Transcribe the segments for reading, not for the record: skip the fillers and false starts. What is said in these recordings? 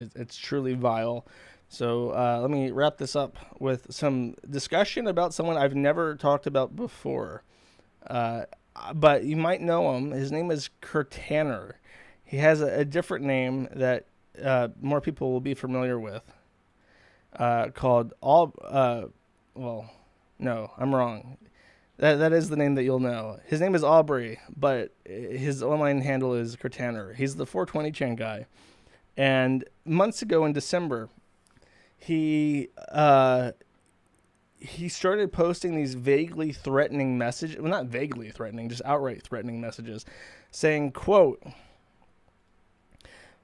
It's truly vile. So let me wrap this up with some discussion about someone I've never talked about before. Uh, but you might know him. His name is Kirtaner. He has a different name that more people will be familiar with, called All. Well, no, I'm wrong. That is the name that you'll know. His name is Aubrey, but his online handle is Kirtaner. He's the 420 chan guy. And months ago in December, he he started posting these vaguely threatening messages. Well, not vaguely threatening, just outright threatening messages, saying, "quote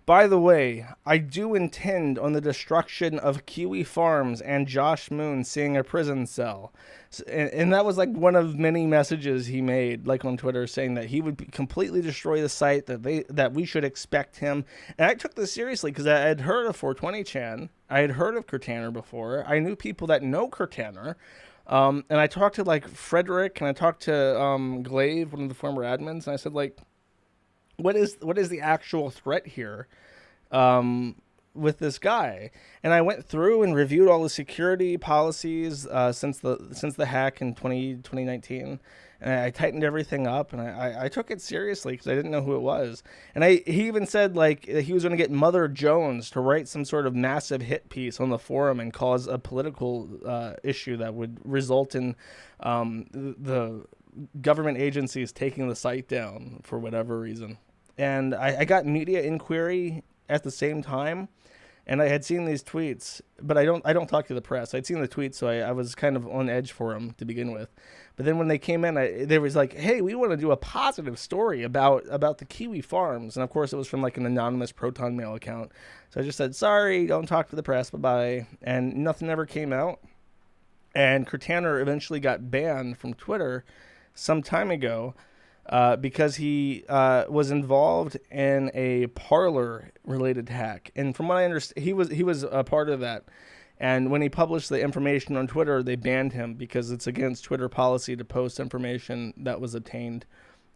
By the way, I do intend on the destruction of Kiwi Farms and Josh Moon seeing a prison cell." And that was like one of many messages he made, like on Twitter, saying that he would completely destroy the site, that we should expect him. And I took this seriously because I had heard of 420 Chan. I had heard of Kirtaner before. I knew people that know Kirtaner. And I talked to like Frederick, and I talked to Glaive, one of the former admins, and I said, like, what is the actual threat here with this guy? And I went through and reviewed all the security policies since the hack in 2019, and I tightened everything up, and I took it seriously because I didn't know who it was. And he even said like he was going to get Mother Jones to write some sort of massive hit piece on the forum and cause a political issue that would result in the government agencies taking the site down for whatever reason. And I got media inquiry at the same time, and I had seen these tweets, but I don't talk to the press. I'd seen the tweets, so I was kind of on edge for them to begin with. But then when they came in, they was like, "Hey, we want to do a positive story about the Kiwi Farms," and of course it was from like an anonymous Proton Mail account. So I just said, "Sorry, don't talk to the press, bye bye," and nothing ever came out. And Cortaner eventually got banned from Twitter some time ago because he was involved in a Parler related hack, and from what I understand, he was a part of that. And when he published the information on Twitter, they banned him because it's against Twitter policy to post information that was obtained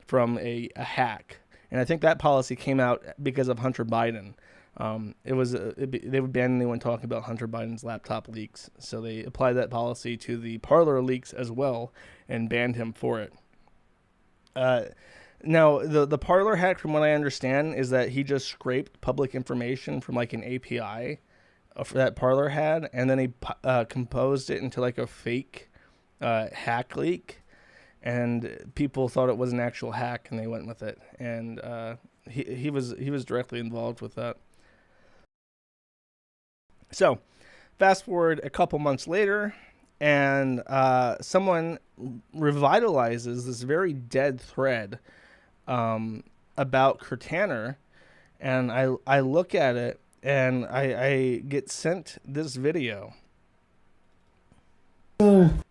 from a hack. And I think that policy came out because of Hunter Biden. They would ban anyone talking about Hunter Biden's laptop leaks, so they applied that policy to the Parler leaks as well and banned him for it. Uh, Now, the Parler hack, from what I understand, is that he just scraped public information from like an API that Parler had, and then he composed it into like a fake hack leak, and people thought it was an actual hack, and they went with it. And he was directly involved with that. So, fast forward a couple months later, and someone revitalizes this very dead thread about Kirtaner, and I look at it, and I get sent this video, and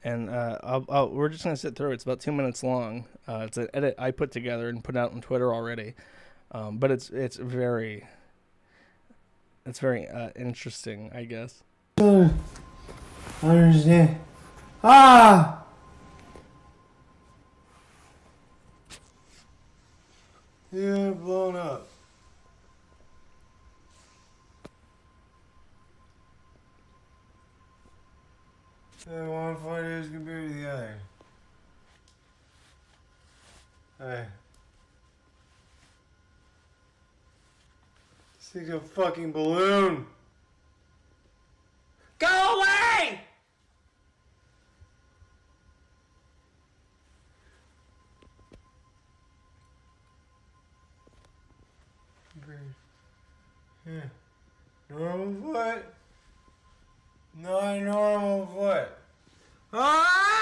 we're just gonna sit through it. It's about 2 minutes long. It's an edit I put together and put out on Twitter already, but it's very interesting, I guess. I understand. Ah! Yeah, blown up. One fight is compared to the other. Hey. This thing's a fucking balloon. Go away! Yeah. Normal foot. Not a normal foot. Ah!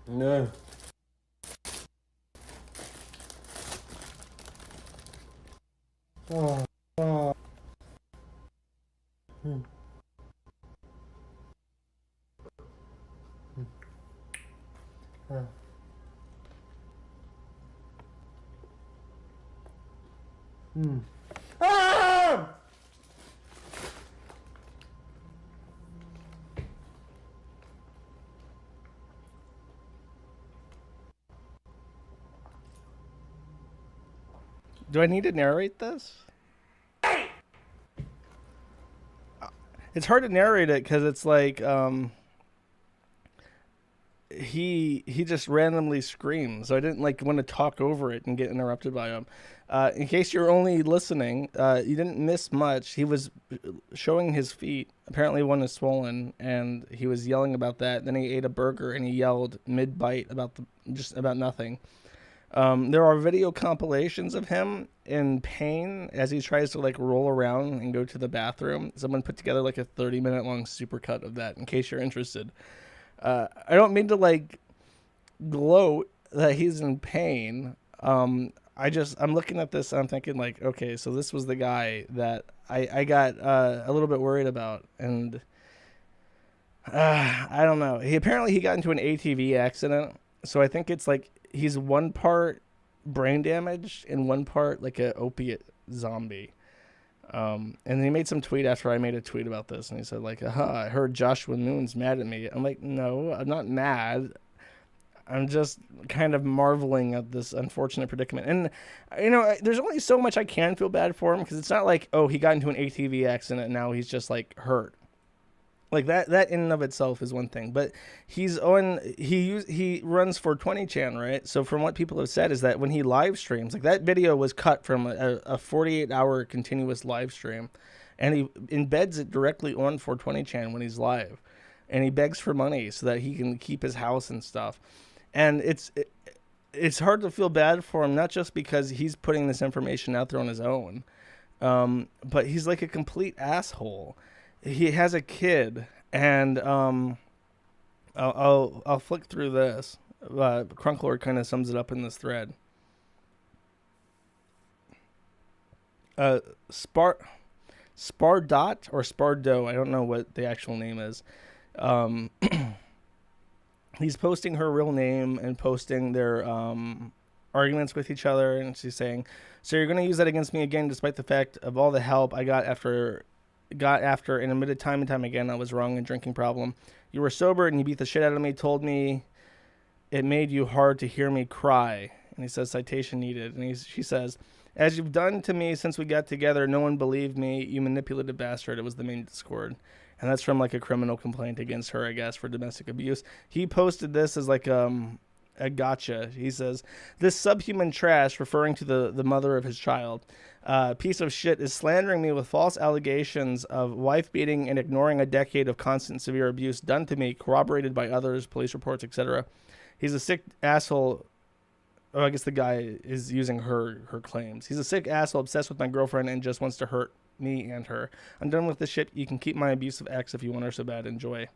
No. Oh. Hmm. Huh. Hmm. Ah! Do I need to narrate this? It's hard to narrate it because it's like he just randomly screams. So I didn't like want to talk over it and get interrupted by him. In case you're only listening, you didn't miss much. He was showing his feet. Apparently, one is swollen, and he was yelling about that. Then he ate a burger and he yelled mid bite about just about nothing. There are video compilations of him in pain as he tries to like roll around and go to the bathroom. Someone put together like a 30-minute long supercut of that. In case you're interested. I don't mean to like gloat that he's in pain. I'm looking at this and I'm thinking like, okay, so this was the guy that I got a little bit worried about, and I don't know. He got into an ATV accident, so I think it's like he's one part brain damaged and one part like a opiate zombie. And he made some tweet after I made a tweet about this, and he said like, I heard Joshua Moon's mad at me. I'm like, no, I'm not mad. I'm just kind of marveling at this unfortunate predicament. And, there's only so much I can feel bad for him, because it's not like, oh, he got into an ATV accident and now he's just, like, hurt. Like, that in and of itself is one thing. But he runs for 20chan, right? So from what people have said is that when he live streams, like, that video was cut from a 48-hour continuous live stream. And he embeds it directly on 420chan when he's live. And he begs for money so that he can keep his house and stuff. And it's hard to feel bad for him, not just because he's putting this information out there on his own, but he's like a complete asshole. He has a kid, and I'll flick through this. Crunklord kind of sums it up in this thread. Spardot or Spardot, I don't know what the actual name is. He's posting her real name and posting their arguments with each other, and she's saying, so you're going to use that against me again, despite the fact of all the help I got after and admitted time and time again I was wrong in drinking problem. You were sober and you beat the shit out of me, told me it made you hard to hear me cry. And he says, citation needed. And she says, as you've done to me since we got together, no one believed me, you manipulative bastard. It was the main discord. And that's from like a criminal complaint against her, I guess, for domestic abuse. He posted this as like a gotcha. He says, this subhuman trash, referring to the mother of his child, piece of shit, is slandering me with false allegations of wife beating and ignoring a decade of constant severe abuse done to me, corroborated by others, police reports, etc. He's a sick asshole. Oh, I guess the guy is using her claims. He's a sick asshole obsessed with my girlfriend and just wants to hurt me and her. I'm done with this shit. You can keep my abusive ex if you want her so bad. Enjoy.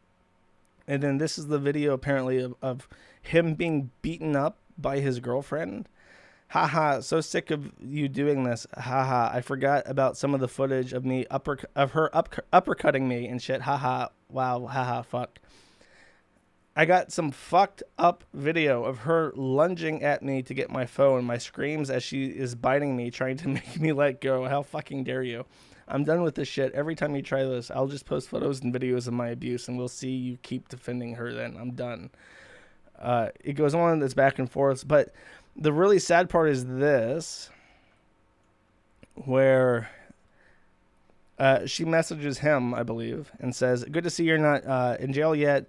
And then this is the video apparently of him being beaten up by his girlfriend. Haha, so sick of you doing this. Haha, I forgot about some of the footage of her uppercutting me and shit. Haha, wow, haha, fuck. I got some fucked up video of her lunging at me to get my phone, my screams as she is biting me, trying to make me let go. How fucking dare you? I'm done with this shit. Every time you try this, I'll just post photos and videos of my abuse, and we'll see you keep defending her then. I'm done. It goes on, it's back and forth, but the really sad part is this, where she messages him, I believe, and says, good to see you're not in jail yet.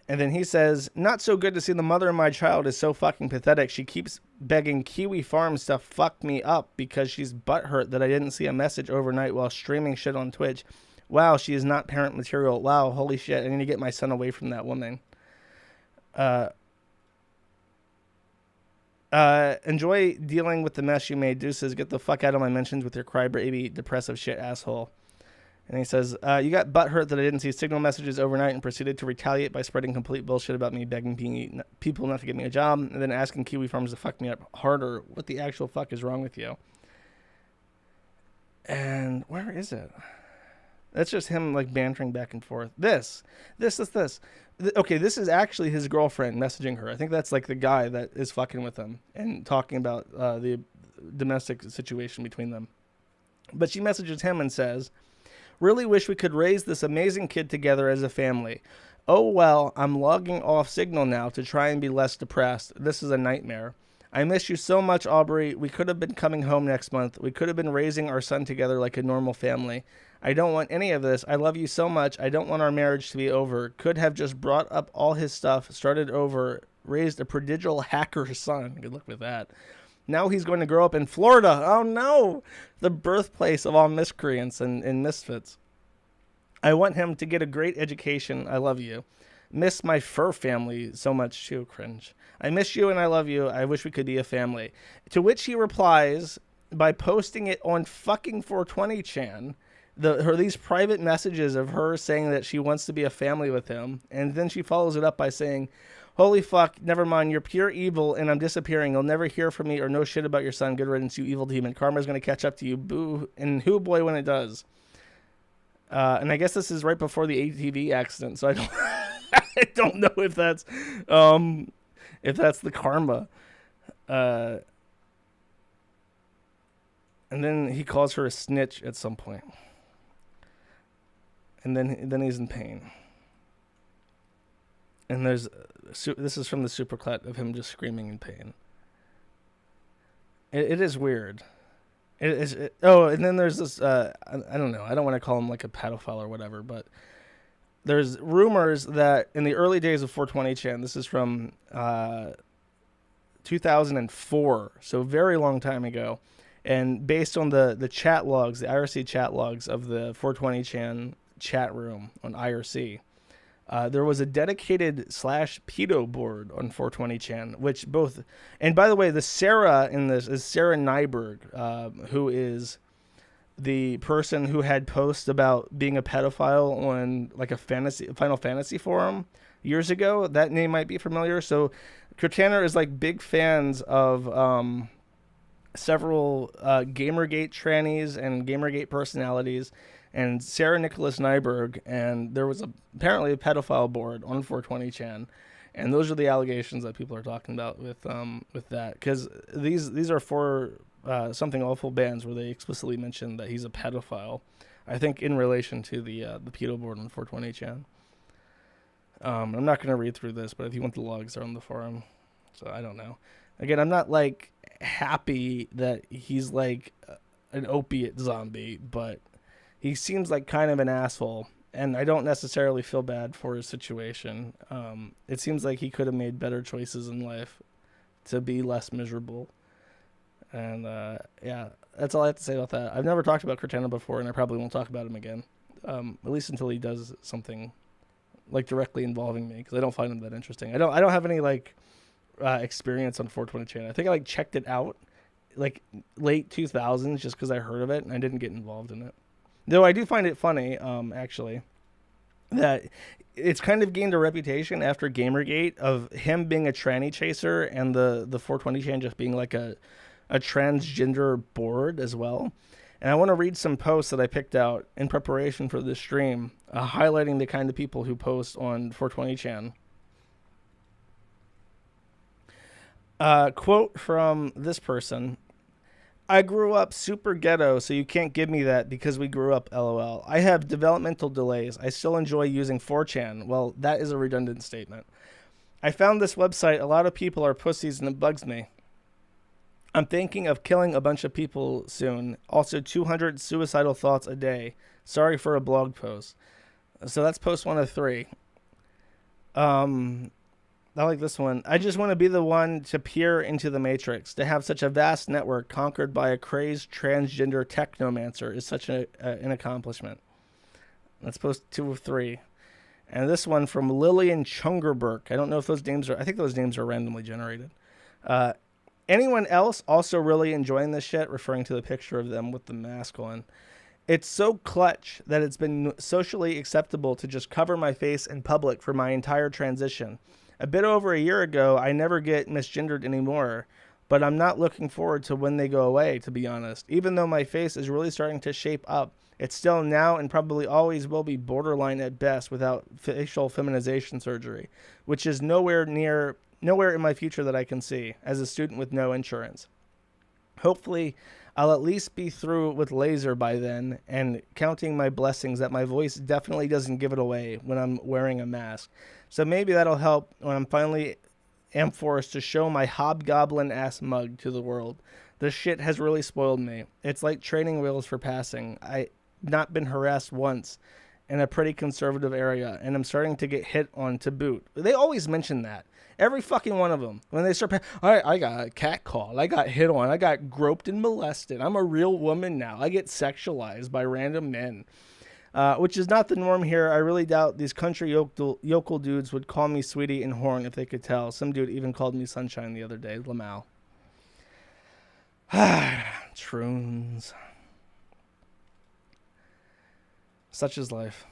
And then he says, not so good to see the mother of my child is so fucking pathetic. She keeps begging Kiwi Farms to fuck me up because she's butthurt that I didn't see a message overnight while streaming shit on Twitch. Wow, she is not parent material. Wow, holy shit, I need to get my son away from that woman. Enjoy dealing with the mess you made. Deuces, get the fuck out of my mentions with your crybaby depressive shit asshole. And he says, you got butthurt that I didn't see signal messages overnight and proceeded to retaliate by spreading complete bullshit about me begging people not to give me a job and then asking Kiwi Farms to fuck me up harder. What the actual fuck is wrong with you? And where is it? That's just him like bantering back and forth. This. Okay, this is actually his girlfriend messaging her. I think that's like the guy that is fucking with him and talking about the domestic situation between them. But she messages him and says, "Really wish we could raise this amazing kid together as a family. Oh well, I'm logging off Signal now to try and be less depressed. This is a nightmare. I miss you so much, Aubrey. We could have been coming home next month. We could have been raising our son together like a normal family. I don't want any of this. I love you so much. I don't want our marriage to be over. Could have just brought up all his stuff, started over, raised a prodigal hacker son." Good luck with that. "Now he's going to grow up in Florida. Oh no! The birthplace of all miscreants and misfits. I want him to get a great education. I love you. Miss my fur family so much too." Cringe. "I miss you and I love you. I wish we could be a family." To which he replies by posting it on fucking 420chan. These private messages of her saying that she wants to be a family with him. And then she follows it up by saying, "Holy fuck, never mind. You're pure evil and I'm disappearing. You'll never hear from me or know shit about your son. Good riddance, you evil demon. Karma's going to catch up to you. Boo. And hoo boy when it does." And I guess this is right before the ATV accident. So I don't, I don't know if that's the karma. And then he calls her a snitch at some point. And then he's in pain. And this is from the supercut of him just screaming in pain. It is weird. And then there's this, I don't know. I don't want to call him like a pedophile or whatever, but there's rumors that in the early days of 420chan, this is from 2004, so a very long time ago, and based on the chat logs, the IRC chat logs of the 420chan chat room on IRC, there was a dedicated /pedo board on 420chan, which both, and by the way, the Sarah in this is Sarah Nyberg, who is the person who had posts about being a pedophile on like a Final Fantasy forum years ago. That name might be familiar. So Kirtaner is like big fans of several Gamergate trannies and Gamergate personalities, and Sarah Nicholas Nyberg, and there was apparently a pedophile board on 420chan, and those are the allegations that people are talking about with that, because these are for Something Awful bands where they explicitly mention that he's a pedophile. I think in relation to the pedo board on 420chan. I'm not going to read through this, but if you want the logs, they're on the forum. So I don't know. Again, I'm not like happy that he's like an opiate zombie, but he seems like kind of an asshole, and I don't necessarily feel bad for his situation. It seems like he could have made better choices in life to be less miserable. And yeah, that's all I have to say about that. I've never talked about Kirtaner before, and I probably won't talk about him again, at least until he does something like directly involving me, because I don't find him that interesting. I don't have any like experience on 420chan. I think I like checked it out like late 2000s just because I heard of it, and I didn't get involved in it. Though I do find it funny, actually, that it's kind of gained a reputation after Gamergate of him being a tranny chaser, and the 420chan just being like a transgender board as well. And I want to read some posts that I picked out in preparation for this stream, highlighting the kind of people who post on 420chan. Quote from this person: "I grew up super ghetto, so you can't give me that because we grew up, lol. I have developmental delays. I still enjoy using 4chan. Well, that is a redundant statement. I found this website. A lot of people are pussies and it bugs me. I'm thinking of killing a bunch of people soon. Also 200 suicidal thoughts a day. Sorry for a blog post." So that's post 103. I like this one. "I just want to be the one to peer into the matrix. To have such a vast network conquered by a crazed transgender technomancer is such an accomplishment." That's post 203. And this one from Lillian Chungerberg. I don't know if those names are... I think those names are randomly generated. "Anyone else also really enjoying this shit?" Referring to the picture of them with the mask on. "It's so clutch that it's been socially acceptable to just cover my face in public for my entire transition. A bit over a year ago, I never get misgendered anymore, but I'm not looking forward to when they go away, to be honest. Even though my face is really starting to shape up, It's still now and probably always will be borderline at best without facial feminization surgery, which is nowhere in my future that I can see as a student with no insurance. Hopefully, I'll at least be through with laser by then, and counting my blessings that my voice definitely doesn't give it away when I'm wearing a mask. So maybe that'll help when I'm finally am forced to show my hobgoblin ass mug to the world. This shit has really spoiled me. It's like training wheels for passing. I not been harassed once in a pretty conservative area, and I'm starting to get hit on to boot. They always mention that. Every fucking one of them. When they start, I got a cat call. I got hit on. I got groped and molested. I'm a real woman now. I get sexualized by random men. Which is not the norm here. I really doubt these country yokel dudes would call me sweetie and horn if they could tell. Some dude even called me sunshine the other day. Lamau. Troons. Such is life.